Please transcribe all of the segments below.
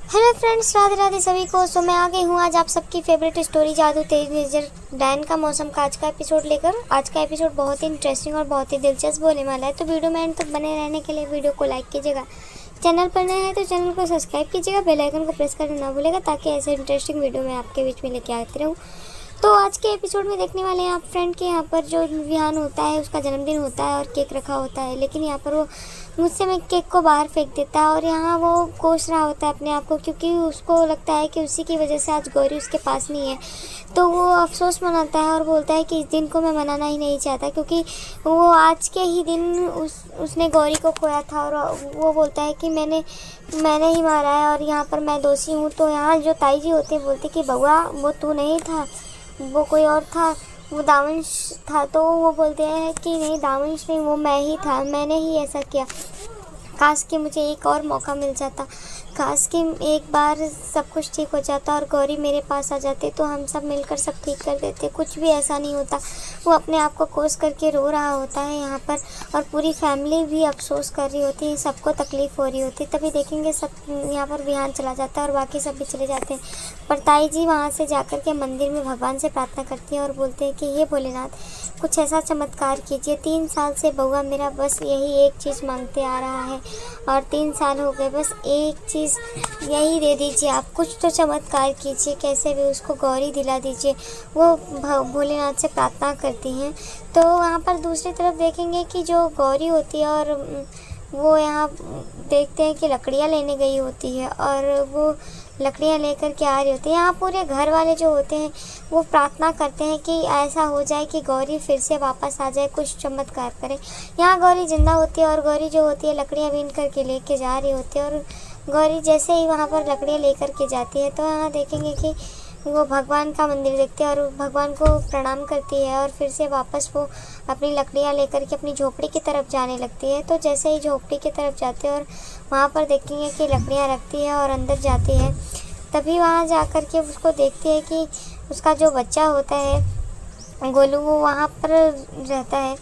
Hello friends, Radhe Radhe सभी को। सो मैं आ गई हूँ आज आप सबकी फेवरेट स्टोरी जादू तेज नजर डायन का मौसम का आज का एपिसोड लेकर। आज का एपिसोड बहुत ही इंटरेस्टिंग और बहुत ही दिलचस्प होने वाला है, तो वीडियो में एंड तक बने रहने के लिए वीडियो को लाइक कीजिएगा। चैनल पर नए हैं तो चैनल को सब्सक्राइब कीजिएगा, बेल आइकन को प्रेस करना ना भूलेगा ताकि ऐसे इंटरेस्टिंग वीडियो मैं आपके बीच में लेके आती रहूँ। तो आज के एपिसोड में देखने वाले हैं आप फ्रेंड के यहाँ पर जो विहान होता है उसका जन्मदिन होता है और केक रखा होता है, लेकिन यहाँ पर वो मुझसे में केक को बाहर फेंक देता है और यहाँ वो कोस रहा होता है अपने आप को, क्योंकि उसको लगता है कि उसी की वजह से आज गौरी उसके पास नहीं है। तो वो अफसोस मनाता है और बोलता है कि इस दिन को मैं मनाना ही नहीं चाहता, क्योंकि वो आज के ही दिन उसने गौरी को खोया था और वो बोलता है कि मैंने ही मारा है और यहाँ पर मैं दोषी हूँ। तो यहाँ जो ताई जी होते हैं बोलते कि बउआ वो तू नहीं था, वो कोई और था, वो दावंश था। तो वो बोलते हैं कि नहीं दावंश नहीं, वो मैं ही था, मैंने ही ऐसा किया। काश कि मुझे एक और मौका मिल जाता, काश कि एक बार सब कुछ ठीक हो जाता और गौरी मेरे पास आ जाते तो हम सब मिलकर सब ठीक कर देते। कुछ भी ऐसा नहीं होता। वो अपने आप को कोस करके रो रहा होता है यहाँ पर और पूरी फैमिली भी अफसोस कर रही होती है, सबको तकलीफ़ हो रही होती है। तभी देखेंगे सब यहाँ पर विहान चला जाता है और बाकी सब भी चले जाते हैं। पर ताई जी वहाँ से जाकर के मंदिर में भगवान से प्रार्थना करती है और बोलते हैं कि हे भोलेनाथ कुछ ऐसा चमत्कार कीजिए। 3 साल से बउआ मेरा बस यही एक चीज़ मांगते आ रहा है और 3 साल हो गए, बस एक चीज़ यही दे दीजिए आप, कुछ तो चमत्कार कीजिए, कैसे भी उसको गौरी दिला दीजिए। वो भोलेनाथ से प्रार्थना करती हैं। तो वहाँ पर दूसरी तरफ देखेंगे कि जो गौरी होती है और वो यहाँ देखते हैं कि लकड़ियाँ लेने गई होती है और वो लकड़ियाँ लेकर के आ रही होती है। यहाँ पूरे घर वाले जो होते हैं वो प्रार्थना करते हैं कि ऐसा हो जाए कि गौरी फिर से वापस आ जाए, कुछ चमत्कार करे। यहाँ गौरी जिंदा होती है और गौरी जो होती है लकड़ियाँ बीन करके लेके जा रही होती है और गौरी जैसे ही वहाँ पर लकड़ियाँ लेकर के जाती है तो यहाँ देखेंगे कि वो भगवान का मंदिर देखते हैं और भगवान को प्रणाम करती है और फिर से वापस वो अपनी लकड़ियाँ लेकर के अपनी झोपड़ी की तरफ जाने लगती है। तो जैसे ही झोपड़ी की तरफ जाते हैं और वहाँ पर देखेंगे कि लकड़ियाँ रखती है और अंदर जाती है, तभी वहाँ जाकर के उसको देखती है कि उसका जो बच्चा होता है गोलू वो वहाँ पर रहता है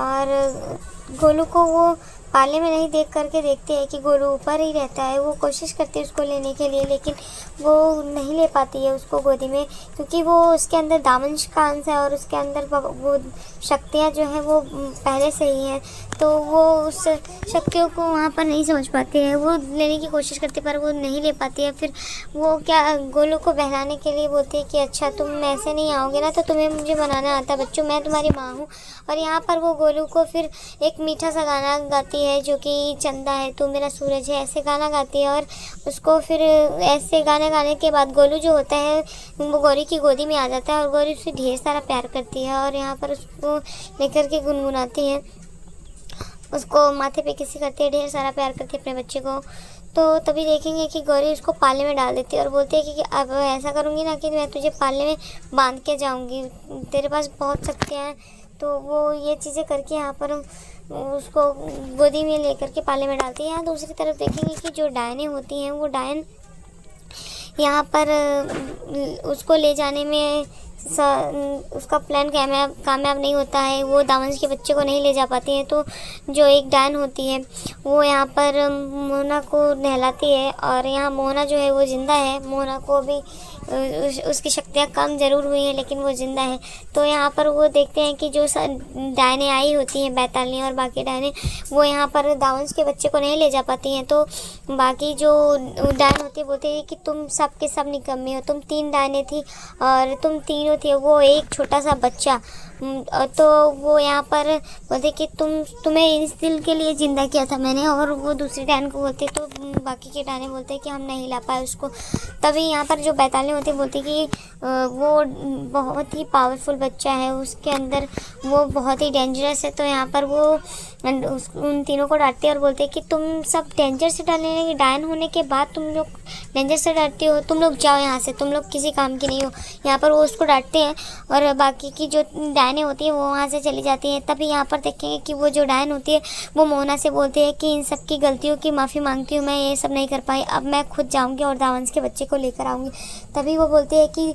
और गोलू को वो पाले में नहीं देख करके देखते हैं कि गोलू ऊपर ही रहता है। वो कोशिश करती है उसको लेने के लिए, लेकिन वो नहीं ले पाती है उसको गोदी में, क्योंकि वो उसके अंदर दामंश का अंश है और उसके अंदर वो शक्तियाँ जो हैं वो पहले से ही हैं। तो वो उस शक्तियों को वहाँ पर नहीं समझ पाती है। वो लेने की कोशिश करती है पर वो नहीं ले पाती है। फिर वो क्या गोलू को बहलाने के लिए बोलती है कि अच्छा तुम ऐसे नहीं आओगे ना तो तुम्हें मुझे बनाना आता बच्चों, मैं तुम्हारी माँ हूँ। और यहाँ पर वो गोलू को फिर एक मीठा सा गाना गाती है जो कि चंदा है तू मेरा सूरज है, ऐसे गाना गाती है। और उसको फिर ऐसे गाने गाने के बाद गोलू जो होता है वो गौरी की गोदी में आ जाता है और गौरी उससे ढेर सारा प्यार करती है और यहाँ पर उसको लेकर के गुनगुनाती है, उसको माथे पे किसी करती है, ढेर सारा प्यार करती है अपने बच्चे को। तो तभी देखेंगे कि गौरी उसको पाले में डाल देती है और बोलती है कि अब ऐसा करूँगी ना कि मैं तुझे पाले में बांध के जाऊँगी, तेरे पास बहुत शक्तियाँ हैं। तो वो ये चीज़ें करके यहाँ पर उसको गोदी में लेकर के पाले में डालती है। यहाँ दूसरी तरफ देखेंगे कि जो डायनें होती हैं वो डायन यहाँ पर उसको ले जाने में उसका प्लान कामयाब नहीं होता है। वो दावंश के बच्चे को नहीं ले जा पाती है। तो जो एक डायन होती है वो यहाँ पर मोना को नहलाती है और यहाँ मोना जो है वो ज़िंदा है। मोना को भी उसकी शक्तियाँ कम ज़रूर हुई हैं लेकिन वो ज़िंदा है। तो यहाँ पर वो देखते हैं कि जो डायनें आई होती हैं बैतालनी और बाकी डायनें वो यहाँ पर दावंश के बच्चे को नहीं ले जा पाती हैं। तो बाकी जो डायन होती है बोलती है कि तुम सब के सब निकम्मे हो, तुम 3 डायनें थी और तुम तीनों थी, वो एक छोटा सा बच्चा। तो वो यहाँ पर बोलते कि तुम्हें इस दिल के लिए ज़िंदा किया था मैंने। और वो दूसरी डायन को बोलते तो बाकी के डायने बोलते हैं कि हम नहीं ला पाए उसको। तभी यहाँ पर जो बैतालनी होती है बोलती कि वो बहुत ही पावरफुल बच्चा है, उसके अंदर वो बहुत ही डेंजरस है। तो यहाँ पर वो उन तीनों को डांटते हैं और बोलते हैं कि तुम सब डेंजर से डरने लगे, डायन होने के बाद तुम लोग डेंजर से डरते हो, तुम लोग जाओ यहाँ से, तुम लोग किसी काम की नहीं हो। यहाँ पर वो उसको डांटते हैं और बाकी की जो डायनें होती है वो वहाँ से चली जाती हैं। तभी यहाँ पर देखेंगे कि वो जो डायन होती है वो मोना से बोलती है कि इन सब की गलतियों की माफ़ी मांगती हूँ, मैं ये सब नहीं कर पाई, अब मैं खुद जाऊँगी और दावंश के बच्चे को लेकर आऊँगी। तभी वो बोलती है कि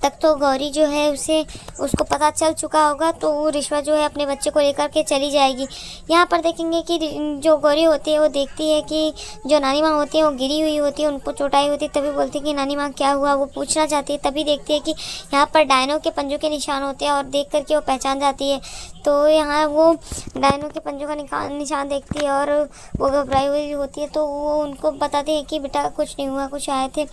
तक तो गौरी जो है उसको पता चल चुका होगा, तो वो रिश्वा जो है अपने बच्चे को लेकर के चली जाएगी। यहाँ पर देखेंगे कि जो गौरी होती है वो देखती है कि जो नानी माँ होती है वो गिरी हुई होती है, उनको चोट आई होती है। तभी बोलती है कि नानी माँ क्या हुआ, वो पूछना चाहती है। तभी देखती है कि यहाँ पर डायनो के पंजों के निशान होते हैं और देख करके वो पहचान जाती है। तो यहाँ वो डायनो के पंजों का निशान देखती है और वो घबराई हुई होती है। तो वो उनको बताती है कि बेटा कुछ नहीं हुआ, कुछ आए थे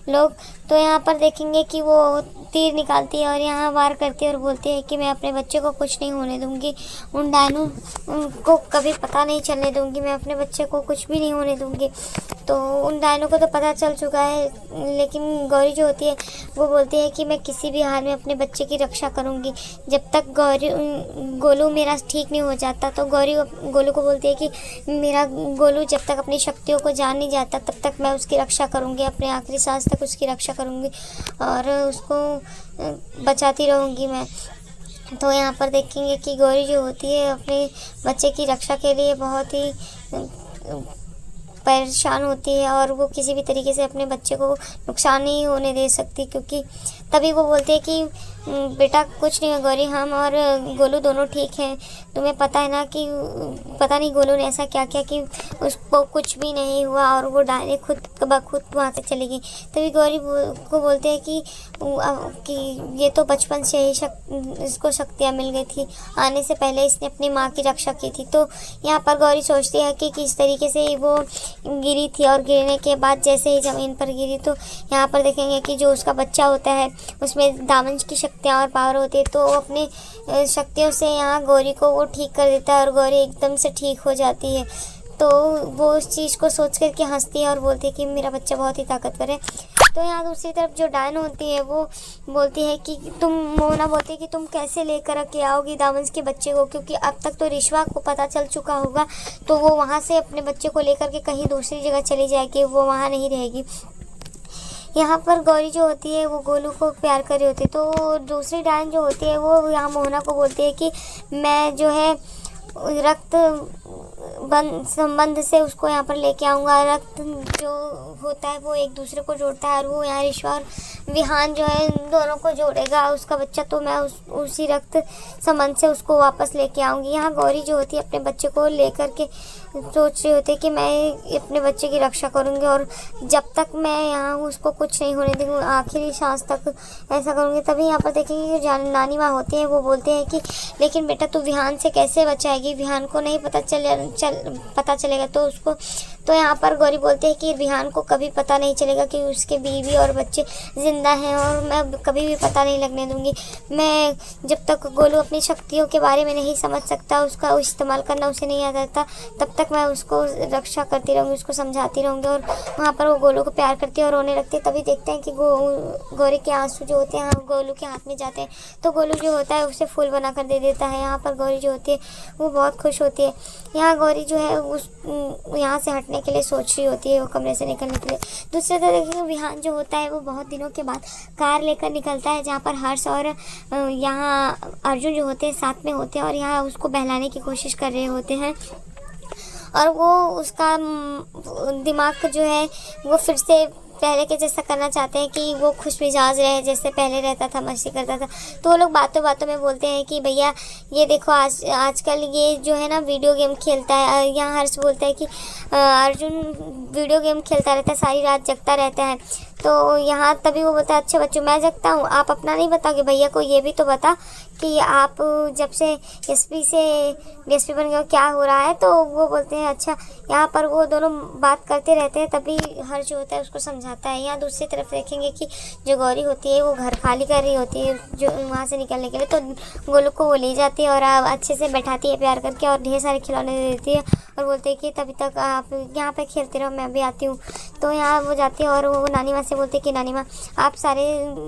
लोग। तो यहाँ पर देखेंगे कि वो तीर निकालती है और यहाँ वार करती है और बोलती है कि मैं अपने बच्चे को कुछ नहीं होने दूंगी, उन डायनो उनको कभी पता नहीं चलने दूंगी, मैं अपने बच्चे को कुछ भी नहीं होने दूंगी। तो उन डायनो को तो पता चल चुका है, लेकिन गौरी जो होती है वो बोलती है कि मैं किसी भी हाल में अपने बच्चे की रक्षा करूंगी जब तक गोलू मेरा ठीक नहीं हो जाता। तो गौरी गोलू को बोलती है कि मेरा गोलू जब तक अपनी शक्तियों को जान नहीं जाता तब तक मैं उसकी रक्षा करूंगी, अपने आखिरी सांस तक उसकी रक्षा करूंगी और उसको बचाती रहूंगी मैं। तो यहाँ पर देखेंगे कि गौरी जो होती है अपने बच्चे की रक्षा के लिए बहुत ही परेशान होती है और वो किसी भी तरीके से अपने बच्चे को नुकसान नहीं होने दे सकती, क्योंकि तभी वो बोलते हैं कि बेटा कुछ नहीं है गौरी, हम और गोलू दोनों ठीक हैं। तुम्हें पता है ना कि पता नहीं गोलू ने ऐसा क्या किया कि उसको कुछ भी नहीं हुआ और वो डायने खुद वहाँ से चली गई। तभी गौरी को बोलते हैं कि ये तो बचपन से ही इसको शक्तियाँ मिल गई थी, आने से पहले इसने अपनी माँ की रक्षा की थी। तो यहाँ पर गौरी सोचती है कि किस तरीके से वो गिरी थी और गिरने के बाद जैसे ही ज़मीन पर गिरी तो यहाँ पर देखेंगे कि जो उसका बच्चा होता है उसमें दामन की शक्तियाँ और पावर होती है। तो अपने शक्तियों से यहाँ गौरी को वो ठीक कर देता है और गौरी एकदम से ठीक हो जाती है। तो वो उस चीज़ को सोच कर के हंसती है और बोलती है कि मेरा बच्चा बहुत ही ताकतवर है। तो यहाँ दूसरी तरफ जो डायन होती है वो बोलती है कि मोना बोलती है कि तुम कैसे लेकर के आओगी दामन के बच्चे को, क्योंकि अब तक तो रिश्वा को पता चल चुका होगा, तो वो वहाँ से अपने बच्चे को लेकर के कहीं दूसरी जगह चली जाएगी, वो वहाँ नहीं रहेगी। यहाँ पर गौरी जो होती है वो गोलू को प्यार कर रही होती है। तो दूसरी डायन जो होती है वो यहाँ मोहना को बोलती है कि मैं जो है रक्त संबंध से उसको यहाँ पर लेके आऊँगा। रक्त जो होता है वो एक दूसरे को जोड़ता है और वो यहाँ रिश्वा और विहान जो है इन दोनों को जोड़ेगा उसका बच्चा। तो मैं उसी रक्त संबंध से उसको वापस लेके आऊँगी। यहाँ गौरी जो होती है अपने बच्चे को लेकर के सोच रही होती है कि मैं अपने बच्चे की रक्षा करूँगी और जब तक मैं यहाँ हूँ उसको कुछ नहीं होने दूँगी, आखिरी सांस तक ऐसा करूँगी। तभी यहाँ पर देखेंगे कि नानी माँ होती है वो बोलते हैं कि लेकिन बेटा तू विहान से कैसे बचाएगी, विहान को नहीं पता चलेगा तो उसको। तो यहाँ पर गौरी बोलते हैं कि विहान को कभी पता नहीं चलेगा कि उसके बीवी और बच्चे ज़िंदा हैं और मैं कभी भी पता नहीं लगने दूँगी। मैं जब तक गोलू अपनी शक्तियों के बारे में नहीं समझ सकता, उसका इस्तेमाल करना उसे नहीं आता था, तब तक मैं उसको रक्षा करती रहूँगी, उसको समझाती रहूँगी। और वहाँ पर वो गोलू को प्यार करती है और रोने लगती है। तभी देखते हैं कि गौरी के आंसू जो होते हैं गोलू के हाथ में जाते हैं, तो गोलू जो होता है उसे फूल बना कर दे देता है। यहाँ पर गौरी जो होती है वो बहुत खुश होती है। यहाँ गौरी जो है यहाँ से हटने के लिए सोच रही होती है, वो कमरे से निकलने के लिए। दूसरे तरह देखिए विहान जो होता है वो बहुत दिनों के बाद कार लेकर निकलता है, जहाँ पर हर्ष और यहाँ अर्जुन जो होते हैं साथ में होते हैं और यहाँ उसको बहलाने की कोशिश कर रहे होते हैं। और वो उसका दिमाग जो है वो फिर से पहले के जैसा करना चाहते हैं कि वो खुश मिजाज रहे जैसे पहले रहता था, मस्ती करता था। तो वो लोग बातों बातों में बोलते हैं कि भैया ये देखो आजकल ये जो है ना वीडियो गेम खेलता है। यहाँ हर्ष बोलता है कि अर्जुन वीडियो गेम खेलता रहता है, सारी रात जगता रहता है। तो यहाँ तभी वो बोलता है अच्छा बच्चों मैं जगता हूँ, आप अपना नहीं बताओगे, भैया को ये भी तो बता कि आप जब से एसपी से डीएसपी बन गए क्या हो रहा है। तो वो बोलते हैं अच्छा। यहाँ पर वो दोनों बात करते रहते हैं, तभी हर्ष जो होता है उसको समझाता है। यहाँ दूसरी तरफ देखेंगे कि जो गौरी होती है वो घर खाली कर रही होती है जो वहाँ से निकलने के लिए। तो गोलू को वो ले जाती है और अच्छे से बैठाती है प्यार करके और ढेर सारे खिलौने दे देती है और बोलते हैं कि तभी तक आप यहाँ पर खेलते रहो, मैं भी आती हूँ। तो यहाँ वो जाती है और वो नानी माँ से बोलते हैं कि नानी माँ आप सारे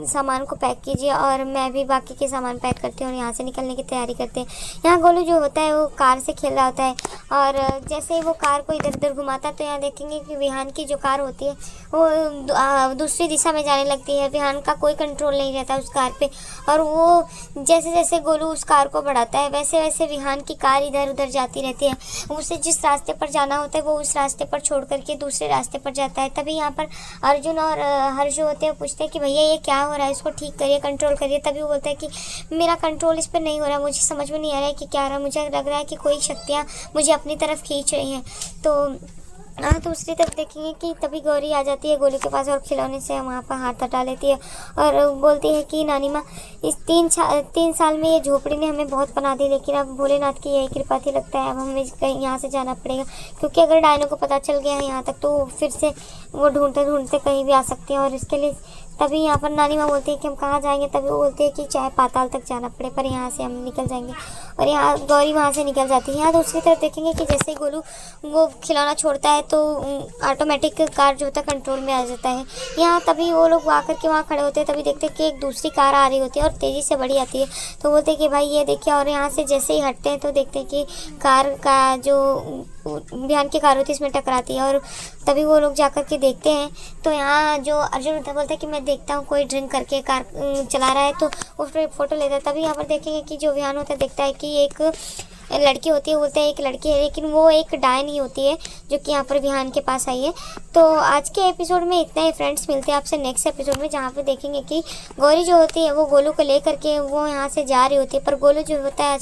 सामान को पैक कीजिए और मैं भी बाकी के सामान पैक करती हूँ और यहाँ से निकलने की तैयारी करते हैं। यहाँ गोलू जो होता है वो कार से खेल रहा होता है और जैसे ही वो कार को इधर उधर घुमाता है तो यहाँ देखेंगे कि विहान की जो कार होती है वो दूसरी दिशा में जाने लगती है। विहान का कोई कंट्रोल नहीं रहता उस कार पे और वो जैसे जैसे गोलू उस कार को बढ़ाता है वैसे वैसे विहान की कार इधर उधर जाती रहती है। उसे जिस रास्ते पर जाना होता है वो उस रास्ते पर छोड़ करके दूसरे रास्ते पर जाता है। तभी यहाँ पर अर्जुन और हर्ष जो होते हैं पूछते हैं कि भैया ये क्या हो रहा है, इसको ठीक करिए, कंट्रोल करिए। तभी वो बोलता है कि मेरा कंट्रोल इस पर नहीं हो रहा, मुझे समझ में नहीं आ रहा है कि क्या हो रहा है, मुझे लग रहा है कि कोई शक्तियाँ मुझे अपनी तरफ खींच रही हैं। तो दूसरी तरफ देखेंगे कि तभी गौरी आ जाती है गोलू के पास और खिलौने से वहाँ पर हाथ हटा लेती है और बोलती है कि नानी माँ, इस 3 साल में ये झोपड़ी ने हमें बहुत पना दी, लेकिन अब भोलेनाथ की यही कृपा थी, लगता है अब हमें कहीं यहाँ से जाना पड़ेगा, क्योंकि अगर डायनो को पता चल गया है यहाँ तक तो फिर से वो ढूंढते ढूंढते कहीं भी आ सकती हैं। और इसके लिए तभी यहाँ पर नानी माँ बोलती है कि हम कहाँ जाएंगे। तभी वो बोलती है कि चाहे पाताल तक जाना पड़े पर यहाँ से हम निकल जाएंगे, और यहाँ गौरी वहाँ से निकल जाती है। यहाँ दूसरी तरफ देखेंगे कि जैसे ही गोलू वो खिलौना छोड़ता है तो ऑटोमेटिक कार जो होता है कंट्रोल में आ जाता है। यहाँ तभी वो लोग आकर के वहाँ खड़े होते हैं, तभी देखते हैं कि एक दूसरी कार आ रही होती है और तेज़ी से बड़ी आती है। तो बोलते हैं कि भाई ये देखिए, और यहाँ से जैसे ही हटते हैं तो देखते हैं कि कार का जो बिहान की कार होती है इसमें टकराती है। और तभी वो लोग जाकर के देखते हैं तो यहाँ जो अर्जुन होता है बोलता है कि मैं देखता हूँ कोई ड्रिंक करके कार चला रहा है, तो उस पर फ़ोटो लेता है। तभी यहाँ पर देखेंगे कि जो बिहान होता है देखता है कि एक लड़की होती है, बोलते हैं एक लड़की है, लेकिन वो एक डायन ही होती है जो कि यहाँ पर विहान के पास आई है। तो आज के एपिसोड में इतना ही फ्रेंड्स, मिलते हैं आपसे नेक्स्ट एपिसोड में, जहाँ पे देखेंगे कि गौरी जो होती है वो गोलू को लेकर के वो यहाँ से जा रही होती है, पर गोलू जो होता है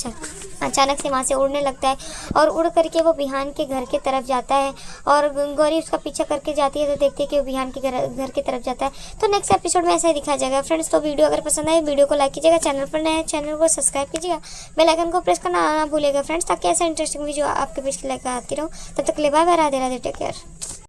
अचानक से वहाँ से उड़ने लगता है और उड़ करके वो बिहान के घर के तरफ जाता है और गौरी उसका पीछा करके जाती है। तो देखती है कि वो बिहान के घर की तरफ जाता है। तो नेक्स्ट एपिसोड में ऐसा ही दिखाया जाएगा फ्रेंड्स। तो वीडियो अगर पसंद आए वीडियो को लाइक कीजिएगा, चैनल पर नए चैनल को सब्सक्राइब कीजिएगा, बेल आइकन को प्रेस करना ना भूलिएगा फ्रेंड्स, ताकि ऐसा इंटरेस्टिंग वीडियो आपके बीच लेकर आती रहूँ। तब तक ले bye bye, Radhe Radhe, take care.